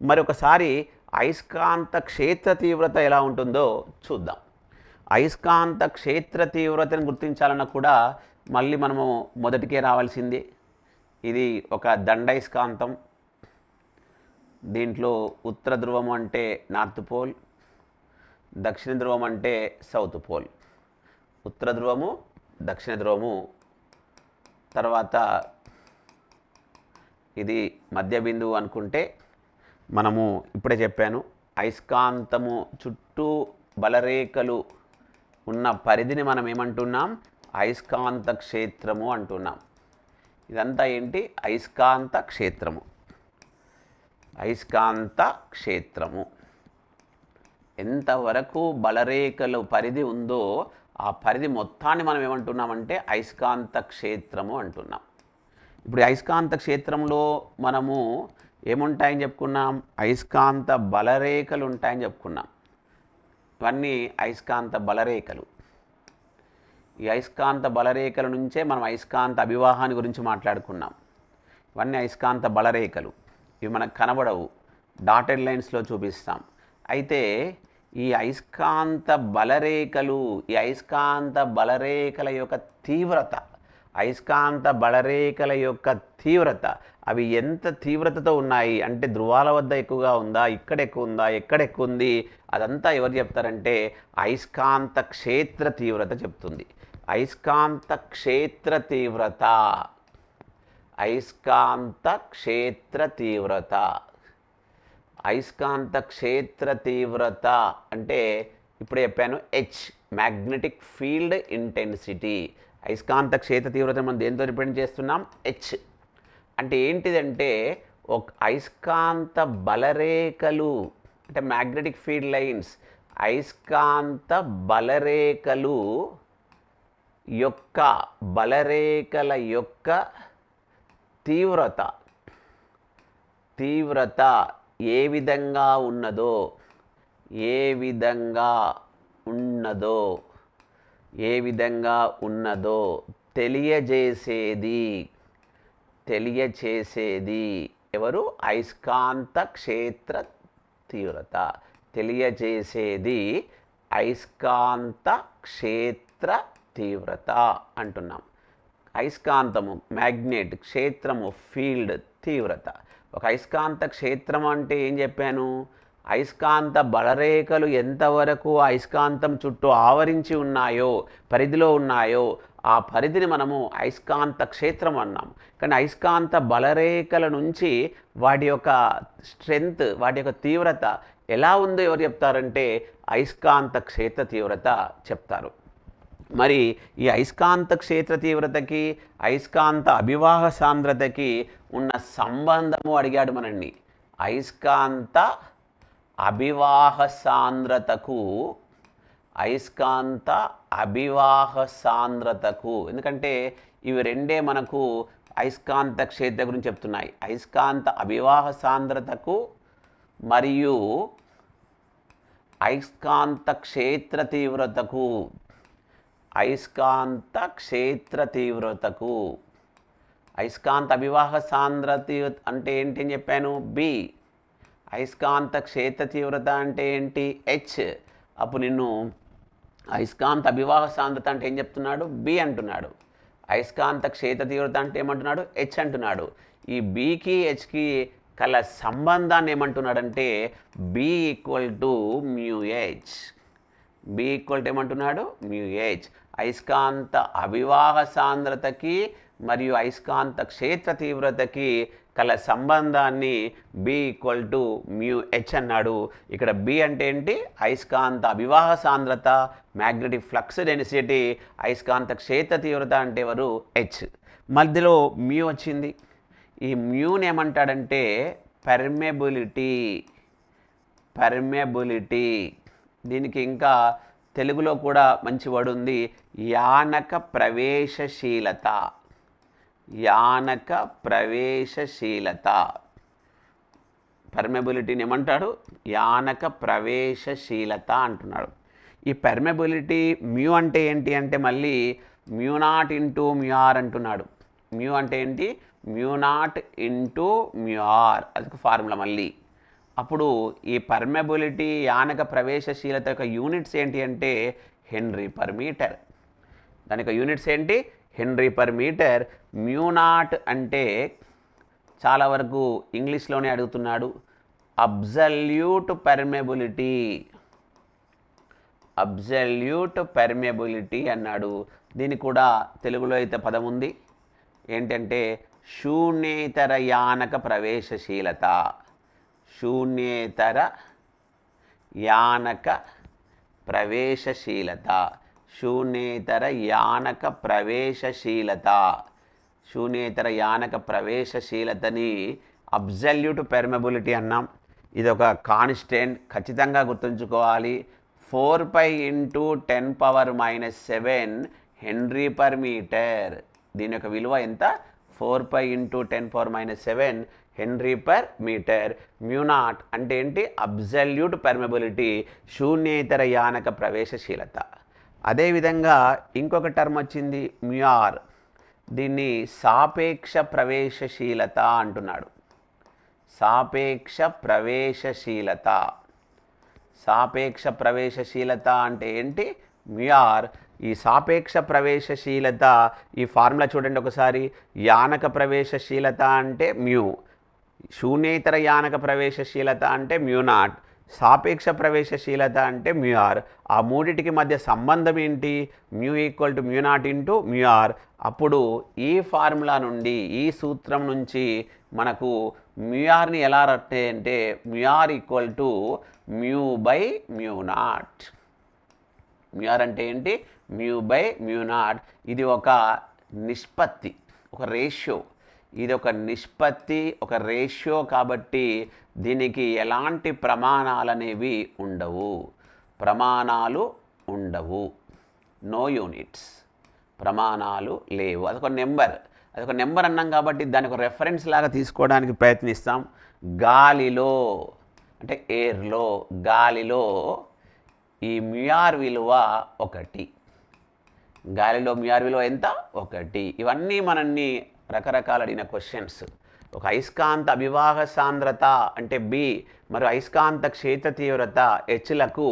మరి ఒకసారి అయస్కాంత క్షేత్ర తీవ్రత ఎలా ఉంటుందో చూద్దాం. అయస్కాంత క్షేత్ర తీవ్రతను గుర్తించాలన్నా కూడా మళ్ళీ మనము మొదటికే రావాల్సిందే. ఇది ఒక దండయస్కాంతం. దీంట్లో ఉత్తర ధ్రువం అంటే నార్త్ పోల్, దక్షిణ ధ్రువం అంటే సౌత్ పోల్. ఉత్తర ధ్రువము, దక్షిణ ధ్రువము, తర్వాత ఇది మధ్య బిందువు అనుకుంటే మనము ఇప్పుడే చెప్పాను, అయస్కాంతము చుట్టూ బలరేఖలు ఉన్న పరిధిని మనం ఏమంటున్నాం? అయస్కాంత క్షేత్రము అంటున్నాం. ఇదంతా ఏంటి? అయస్కాంత క్షేత్రము. అయస్కాంత క్షేత్రము ఎంతవరకు బలరేఖలు పరిధి ఉందో ఆ పరిధి మొత్తాన్ని మనం ఏమంటున్నామంటే అయస్కాంత క్షేత్రము అంటున్నాం. ఇప్పుడు అయస్కాంత క్షేత్రంలో మనము ఏముంటాయని చెప్పుకున్నాం? అయస్కాంత బలరేఖలు ఉంటాయని చెప్పుకున్నాం. ఇవన్నీ అయస్కాంత బలరేఖలు. ఈ అయస్కాంత బలరేఖల నుంచే మనం అయస్కాంత అభివాహాన్ని గురించి మాట్లాడుకున్నాం. ఇవన్నీ అయస్కాంత బలరేఖలు. ఇవి మనకు కనబడవు, డాటెడ్ లైన్స్లో చూపిస్తాం. అయితే ఈ అయస్కాంత బలరేఖలు, ఈ అయస్కాంత బలరేఖల యొక్క తీవ్రత, అయస్కాంత బలరేఖల యొక్క తీవ్రత, అవి ఎంత తీవ్రతతో ఉన్నాయి అంటే ధ్రువాల వద్ద ఎక్కువగా ఉందా, ఇక్కడ ఎక్కువ ఉందా, ఎక్కడ ఎక్కువ ఉంది, అదంతా ఎవరు చెప్తారంటే అయస్కాంత క్షేత్ర తీవ్రత చెప్తుంది. అయస్కాంత క్షేత్ర తీవ్రత, అయస్కాంత క్షేత్ర తీవ్రత. అయస్కాంత క్షేత్ర తీవ్రత అంటే ఇప్పుడు చెప్పాను, హెచ్ మ్యాగ్నెటిక్ ఫీల్డ్ ఇంటెన్సిటీ. అయస్కాంత క్షేత్ర తీవ్రత మనం దేంతో రిప్రజెంట్ చేస్తున్నాం? హెచ్. అంటే ఏంటిదంటే ఒక అయస్కాంత బలరేఖలు అంటే మ్యాగ్నెటిక్ ఫీల్డ్ లైన్స్, అయస్కాంత బలరేఖలు యొక్క బలరేఖల యొక్క తీవ్రత ఏ విధంగా ఉన్నదో, ఏ విధంగా ఉన్నదో తెలియజేసేది ఎవరు? అయస్కాంత క్షేత్ర తీవ్రత. తెలియజేసేది అయస్కాంత క్షేత్ర తీవ్రత అంటున్నాం. అయస్కాంతము మ్యాగ్నెట్, క్షేత్రము ఫీల్డ్, తీవ్రత. ఒక అయస్కాంత క్షేత్రం అంటే ఏం చెప్పాను? అయస్కాంత బలరేఖలు ఎంతవరకు అయస్కాంతం చుట్టూ ఆవరించి ఉన్నాయో, పరిధిలో ఉన్నాయో, ఆ పరిధిని మనము అయస్కాంత క్షేత్రం అన్నాము. కానీ అయస్కాంత బలరేఖల నుంచి వాటి యొక్క స్ట్రెంగ్త్, వాటి యొక్క తీవ్రత ఎలా ఉందో ఎవరు చెప్తారంటే అయస్కాంత క్షేత్ర తీవ్రత చెప్తారు. మరి ఈ అయస్కాంత క్షేత్ర తీవ్రతకి అయస్కాంత అభివాహ సాంద్రతకి ఉన్న సంబంధము అడిగాడు మనల్ని. అయస్కాంత అభివాహ సాంద్రతకు, అయస్కాంత అభివాహ సాంద్రతకు, ఎందుకంటే ఇవి రెండే మనకు అయస్కాంత క్షేత్ర గురించి చెప్తున్నాయి. అయస్కాంత అభివాహ సాంద్రతకు మరియు అయస్కాంత క్షేత్ర తీవ్రతకు, అయస్కాంత క్షేత్ర తీవ్రతకు. అయస్కాంత అభివాహ సాంద్రత అంటే ఏంటి అని చెప్పాను? బి. అయస్కాంత క్షేత్ర తీవ్రత అంటే ఏంటి? హెచ్. అప్పుడు నిన్ను అయస్కాంత అభివాహ సాంద్రత అంటే ఏం చెప్తున్నాడు? బి అంటున్నాడు. అయస్కాంత క్షేత్ర తీవ్రత అంటే ఏమంటున్నాడు? హెచ్ అంటున్నాడు. ఈ బికి హెచ్కి కల సంబంధాన్ని ఏమంటున్నాడంటే B equal to mu H. B equal to ఏమంటున్నాడు? మ్యూహెచ్. అయస్కాంత అభివాహ సాంద్రతకి మరియు అయస్కాంత క్షేత్ర తీవ్రతకి కల సంబంధాన్ని బి ఈక్వల్ టు మ్యూహెచ్ అన్నాడు. ఇక్కడ బి అంటే ఏంటి? అయస్కాంత అభివాహ సాంద్రత, మ్యాగ్నెటిక్ ఫ్లక్స్ డెన్సిటీ. అయస్కాంత క్షేత్ర తీవ్రత అంటే ఎవరు? హెచ్. మధ్యలో మ్యూ వచ్చింది. ఈ మ్యూని ఏమంటాడంటే పెర్మెబిలిటీ. దీనికి ఇంకా తెలుగులో కూడా మంచి వర్డ్ ఉంది, యానక ప్రవేశశీలత. యానక ప్రవేశశీలత. పర్మెబిలిటీని ఏమంటాడు? యానక ప్రవేశశీలత అంటున్నాడు. ఈ పర్మెబిలిటీ మ్యూ అంటే ఏంటి అంటే మళ్ళీ mu naught into mu r అంటున్నాడు. మ్యూ అంటే ఏంటి? Mu naught into mu r. అది ఫార్ములా. మళ్ళీ అప్పుడు ఈ పర్మెబిలిటీ యానక ప్రవేశశీలత యొక్క యూనిట్స్ ఏంటి అంటే హెన్రీ పర్ మీటర్. దాని యొక్క యూనిట్స్ ఏంటి? Henry per metre. మ్యూనాట్ అంటే చాలా వరకు ఇంగ్లీష్లోనే అడుగుతున్నాడు. అబ్సల్యూట్ పర్మెబిలిటీ, అబ్సల్యూట్ పర్మెబిలిటీ అన్నాడు. దీనికి కూడా తెలుగులో అయితే పదం ఉంది ఏంటంటే శూన్యేతర యానక ప్రవేశశీలత. శూన్యేతర యానక ప్రవేశశీలత, శూన్యేతర యానక ప్రవేశశీలత. శూన్యేతర యానక ప్రవేశశీలతని అబ్సల్యూట్ పెర్మెబిలిటీ అన్నాం. ఇది ఒక కాన్స్టెంట్, ఖచ్చితంగా గుర్తుంచుకోవాలి. 4π × 10⁻⁷ హెన్రీ పర్ మీటర్. దీని యొక్క విలువ ఎంత? 4π × 10⁻⁷ హెన్రీ పర్ మీటర్. మ్యూనాట్ అంటే ఏంటి? అబ్సల్యూట్ పెర్మెబిలిటీ, శూన్యేతర యానక ప్రవేశశీలత. అదేవిధంగా ఇంకొక టర్మ్ వచ్చింది మ్యూఆర్. దీన్ని సాపేక్ష ప్రవేశశీలత అంటున్నాడు. సాపేక్ష ప్రవేశశీలత. సాపేక్ష ప్రవేశశీలత అంటే ఏంటి? మ్యూఆర్. ఈ సాపేక్ష ప్రవేశశీలత ఈ ఫార్ములా చూడండి ఒకసారి. యానక ప్రవేశశీలత అంటే మ్యూ, శూన్యేతర యానక ప్రవేశశీలత అంటే మ్యూనాట్, సాపేక్ష ప్రవేశశీలత అంటే మ్యూఆర్. ఆ మూడిటికి మధ్య సంబంధం ఏంటి? Mu equal to mu naught into mu R. అప్పుడు ఈ ఫార్ములా నుండి, ఈ సూత్రం నుంచి మనకు మ్యూఆర్ని ఎలా రట్టే అంటే mu R equal to mu by mu naught. Mu R అంటే ఏంటి? Mu by mu naught. ఇది ఒక నిష్పత్తి, ఒక రేషియో. ఇది ఒక నిష్పత్తి, ఒక రేషియో కాబట్టి దీనికి ఎలాంటి ప్రమాణాలు అనేవి ఉండవు. ప్రమాణాలు ఉండవు, నో యూనిట్స్, ప్రమాణాలు లేవు. అదొక నెంబర్, అదొక నెంబర్ అన్నాం కాబట్టి దానికి ఒక రెఫరెన్స్ లాగా తీసుకోవడానికి ప్రయత్నిస్తాం. గాలిలో అంటే ఎయిర్లో, గాలిలో ఈ మ్యూఆర్ విలువ 1. గాలిలో మ్యూఆర్ విలువ ఎంత? 1. ఇవన్నీ మనల్ని రకరకాల అడిగిన క్వశ్చన్స్. ఒక అయస్కాంత అభివాహ సాంద్రత అంటే బి మరియు అయస్కాంత క్షేత్ర తీవ్రత హెచ్లకు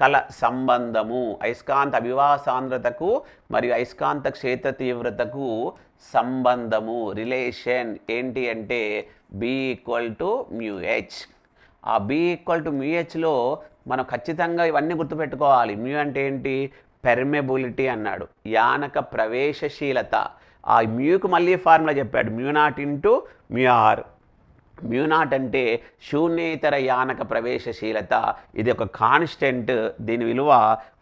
కల సంబంధము. అయస్కాంత అభివాహ సాంద్రతకు మరియు అయస్కాంత క్షేత్ర తీవ్రతకు సంబంధము, రిలేషన్ ఏంటి అంటే బి ఈక్వల్ టు మ్యూహెచ్. ఆ బి ఈక్వల్ టు మ్యూహెచ్లో మనం ఖచ్చితంగా ఇవన్నీ గుర్తుపెట్టుకోవాలి. మ్యూ అంటే ఏంటి? పెర్మెబిలిటీ అన్నాడు, యానక ప్రవేశశీలత. ఆ మ్యూకు మళ్ళీ ఫార్ములా చెప్పాడు, మ్యూనాట్ ఇంటూ మ్యూఆర్. మ్యూనాట్ అంటే శూన్యేతర యానక ప్రవేశశీలత. ఇది ఒక కాన్స్టెంట్. దీని విలువ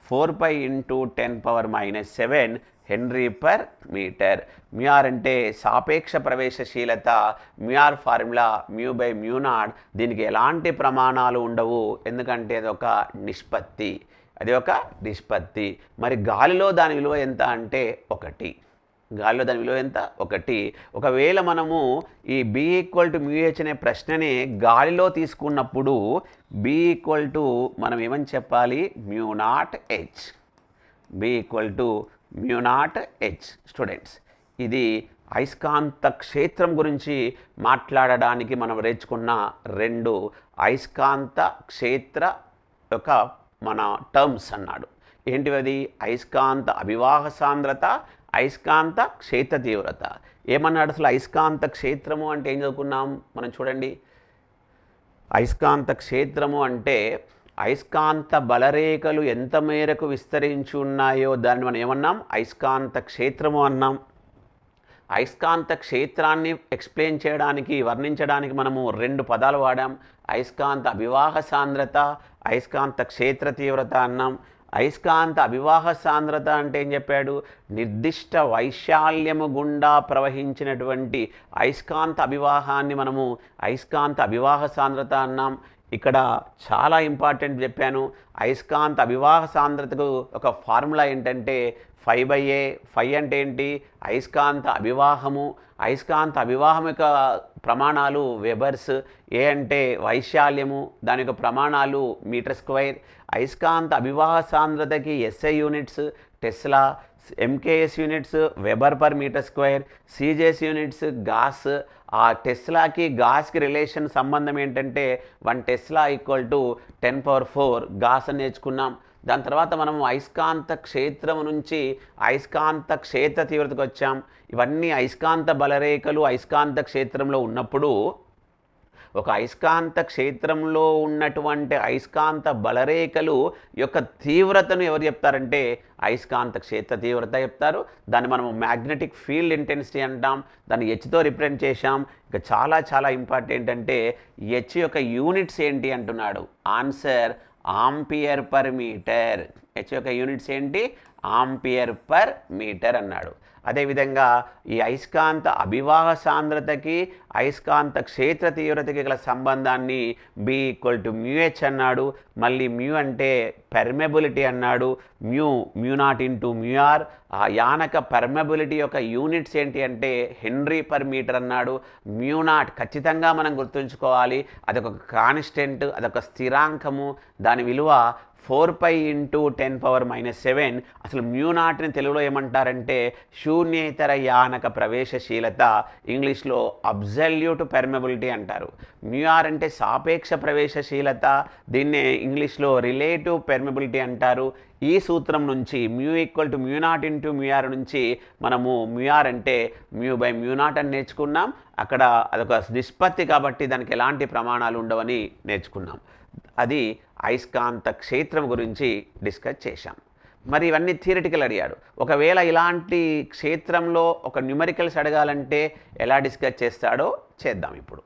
4π × 10⁻⁷ హెన్రీ పర్ మీటర్. మ్యూఆర్ అంటే సాపేక్ష ప్రవేశశీలత. Mu R formula mu by mu naught. దీనికి ఎలాంటి ప్రమాణాలు ఉండవు, ఎందుకంటే అది ఒక నిష్పత్తి, అది ఒక నిష్పత్తి. మరి గాలిలో దాని విలువ ఎంత అంటే 1. గాలిలో దాని విలువ ఎంత? 1. ఒకవేళ మనము ఈ బి ఈక్వల్ టు మ్యూహెచ్ అనే ప్రశ్నని గాలిలో తీసుకున్నప్పుడు బి ఈక్వల్ టు మనం ఏమని చెప్పాలి? Mu naught H. B equal to mu naught H. Students, ఇది అయస్కాంత క్షేత్రం గురించి మాట్లాడడానికి మనం నేర్చుకున్న 2 అయస్కాంత క్షేత్ర యొక్క మన టర్మ్స్ అన్నాడు. ఏంటివది? అయస్కాంత అభివాహ సాంద్రత, అయస్కాంత క్షేత్ర తీవ్రత. ఏమన్నాడు అసలు? అయస్కాంత క్షేత్రము అంటే ఏం చదువుకున్నాం మనం చూడండి. అయస్కాంత క్షేత్రము అంటే అయస్కాంత బలరేఖలు ఎంత మేరకు విస్తరించి ఉన్నాయో దాన్ని మనం ఏమన్నాం? అయస్కాంత క్షేత్రము అన్నాం. అయస్కాంత క్షేత్రాన్ని ఎక్స్ప్లెయిన్ చేయడానికి, వర్ణించడానికి మనము 2 పదాలు వాడాం. అయస్కాంత అభివాహ సాంద్రత, అయస్కాంత క్షేత్ర తీవ్రత అన్నాం. అయస్కాంత అభివాహ సాంద్రత అంటే ఏం చెప్పాడు? నిర్దిష్ట వైశాల్యము గుండా ప్రవహించినటువంటి అయస్కాంత అభివాహాన్ని మనము అయస్కాంత అభివాహ సాంద్రత అన్నాం. ఇక్కడ చాలా ఇంపార్టెంట్ చెప్పాను. అయస్కాంత అభివాహ సాంద్రతకు ఒక ఫార్ములా ఏంటంటే 5/A. 5 అంటే ఏంటి? అయస్కాంత అభివాహము. అయస్కాంత అభివాహం యొక్క ప్రమాణాలు వెబర్స్. ఏ అంటే వైశాల్యము, దాని యొక్క ప్రమాణాలు మీటర్ స్క్వేర్. అయస్కాంత అభివాహ సాంద్రతకి SI units tesla, MKS units weber per metre square, CGS units gauss. ఆ టెస్లాకి గాస్కి రిలేషన్ సంబంధం ఏంటంటే 1 టెస్లా ఈక్వల్ టు 10⁴ గాస్ అని నేర్చుకున్నాం. దాని తర్వాత మనం అయస్కాంత క్షేత్రం నుంచి అయస్కాంత క్షేత్ర తీవ్రతకు వచ్చాం. ఇవన్నీ అయస్కాంత బలరేఖలు అయస్కాంత క్షేత్రంలో ఉన్నప్పుడు ఒక అయస్కాంత క్షేత్రంలో ఉన్నటువంటి అయస్కాంత బలరేఖలు యొక్క తీవ్రతను ఎవరు చెప్తారంటే అయస్కాంత క్షేత్ర తీవ్రత చెప్తారు. దాన్ని మనం మ్యాగ్నెటిక్ ఫీల్డ్ ఇంటెన్సిటీ అంటాం. దాన్ని హెచ్తో రిప్రజెంట్ చేశాం. ఇక చాలా చాలా ఇంపార్టెంట్ అంటే హెచ్ యొక్క యూనిట్స్ ఏంటి అంటున్నాడు. Answer ampere per metre. H యొక్క యూనిట్స్ ఏంటి? ఆంపియర్ పర్ మీటర్ అన్నాడు. అదేవిధంగా ఈ అయస్కాంత అభివాహ సాంద్రతకి అయస్కాంత క్షేత్ర తీవ్రతకి గల సంబంధాన్ని B = μH అన్నాడు. మళ్ళీ మ్యూ అంటే పెర్మెబిలిటీ అన్నాడు. మ్యూ0 × μr. ఆ యానక పెర్మెబిలిటీ యొక్క యూనిట్స్ ఏంటి అంటే హెన్రీ పర్ మీటర్ అన్నాడు. μ0 ఖచ్చితంగా మనం గుర్తుంచుకోవాలి. అదొక కాన్స్టెంట్, అదొక స్థిరాంకము. దాని విలువ 4π × 10⁻⁷. అసలు μ0ని తెలుగులో ఏమంటారంటే శూన్యేతర యానక ప్రవేశశీలత, ఇంగ్లీష్లో అబ్జల్యూట్ పెర్మెబిలిటీ అంటారు. μr అంటే సాపేక్ష ప్రవేశశీలత, దీన్నే ఇంగ్లీష్లో రిలేటివ్ పెర్మెబిలిటీ అంటారు. ఈ సూత్రం నుంచి μ = μ0 × μr నుంచి మనము μr అంటే μ/μ0 అని నేర్చుకున్నాం. అక్కడ అదొక నిష్పత్తి కాబట్టి దానికి ఎలాంటి ప్రమాణాలు ఉండవని నేర్చుకున్నాం. అది అయస్కాంత క్షేత్రం గురించి డిస్కస్ చేశాం. మరి ఇవన్నీ థియరిటికల్ అడిగాడు. ఒకవేళ ఇలాంటి క్షేత్రంలో ఒక న్యూమరికల్స్ అడగాలంటే ఎలా డిస్కస్ చేస్తాడో చేద్దాం ఇప్పుడు.